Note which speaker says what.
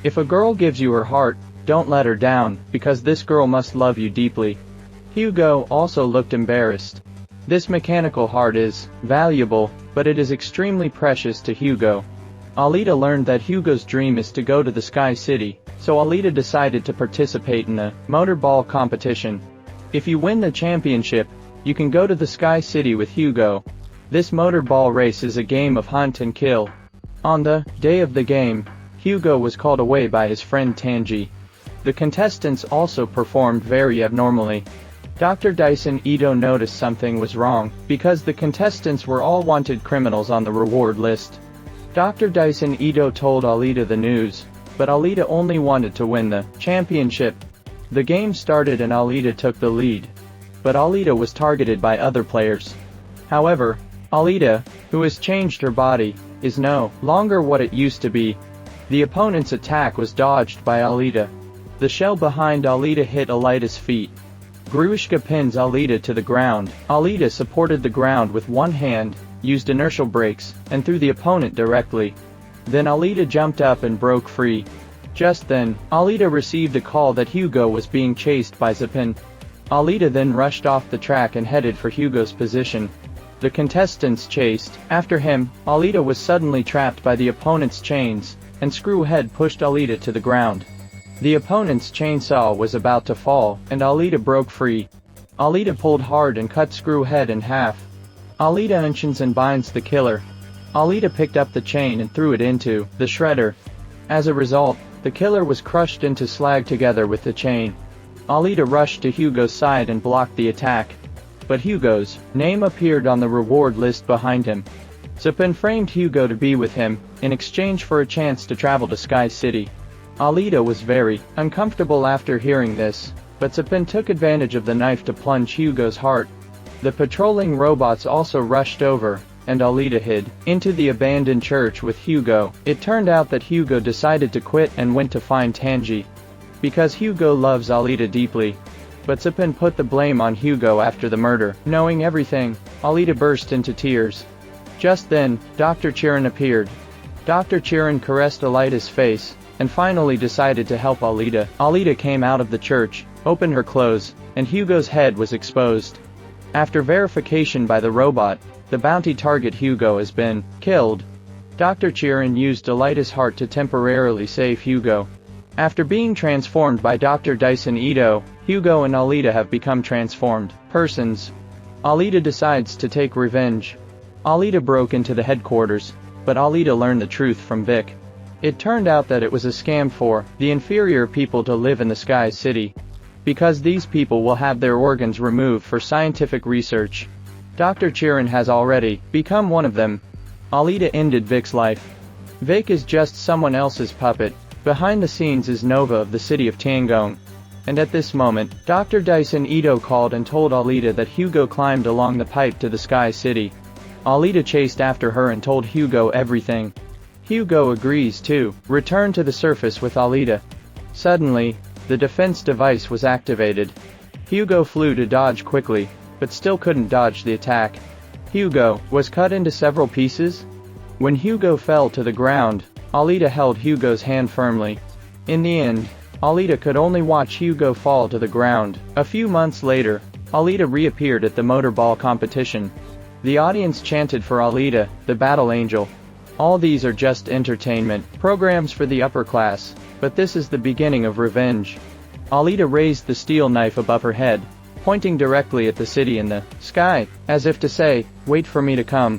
Speaker 1: If a girl gives you her heart, don't let her down, because this girl must love you deeply. Hugo also looked embarrassed. This mechanical heart is valuable, but it is extremely precious to Hugo. Alita learned that Hugo's dream is to go to the Sky City, so Alita decided to participate in the Motorball competition. If you win the championship, you can go to the Sky City with Hugo. This Motorball race is a game of hunt and kill. On the day of the game, Hugo was called away by his friend Tanji. The contestants also performed very abnormally. Dr. Dyson Ido noticed something was wrong, because the contestants were all wanted criminals on the reward list. Dr. Dyson Ido told Alita the news, but Alita only wanted to win the championship. The game started and Alita took the lead. But Alita was targeted by other players. However, Alita, who has changed her body, is no longer what it used to be. The opponent's attack was dodged by Alita. The shell behind Alita hit Alita's feet. Grushka pins Alita to the ground. Alita supported the ground with one hand, used inertial brakes, and threw the opponent directly. Then Alita jumped up and broke free. Just then, Alita received a call that Hugo was being chased by Zapin. Alita then rushed off the track and headed for Hugo's position. The contestants chased after him. Alita was suddenly trapped by the opponent's chains, and Screwhead pushed Alita to the ground. The opponent's chainsaw was about to fall, and Alita broke free. Alita pulled hard and cut Screwhead in half. Alita unchains and binds the killer. Alita picked up the chain and threw it into the shredder. As a result, the killer was crushed into slag together with the chain. Alita rushed to Hugo's side and blocked the attack. But Hugo's name appeared on the reward list behind him. Zapin framed Hugo to be with him, in exchange for a chance to travel to Sky City. Alita was very uncomfortable after hearing this, but Zapin took advantage of the knife to plunge Hugo's heart. The patrolling robots also rushed over, and Alita hid into the abandoned church with Hugo. It turned out that Hugo decided to quit and went to find Tanji. Because Hugo loves Alita deeply. But Zapin put the blame on Hugo after the murder. Knowing everything, Alita burst into tears. Just then, Dr. Chiren appeared. Dr. Chiren caressed Alita's face, and finally decided to help Alita. Alita came out of the church, opened her clothes, and Hugo's head was exposed. After verification by the robot, the bounty target Hugo has been killed. Dr. Chiren used Alita's heart to temporarily save Hugo. After being transformed by Dr. Dyson Ido, Hugo and Alita have become transformed persons. Alita decides to take revenge. Alita broke into the headquarters, but Alita learned the truth from Vic. It turned out that it was a scam for the inferior people to live in the Sky City. Because these people will have their organs removed for scientific research. Dr. Chiren has already become one of them. Alita ended Vic's life. Vic is just someone else's puppet. Behind the scenes is Nova of the city of Tiangong. And at this moment, Dr. Dyson Ido called and told Alita that Hugo climbed along the pipe to the Sky City. Alita chased after her and told Hugo everything. Hugo agrees to return to the surface with Alita. Suddenly, the defense device was activated. Hugo flew to dodge quickly, but still couldn't dodge the attack. Hugo was cut into several pieces. When Hugo fell to the ground, Alita held Hugo's hand firmly. In the end, Alita could only watch Hugo fall to the ground. A few months later, Alita reappeared at the Motorball competition. The audience chanted for Alita, the Battle Angel. All these are just entertainment programs for the upper class, but this is the beginning of revenge. Alita raised the steel knife above her head, pointing directly at the city in the sky, as if to say, "Wait for me to come."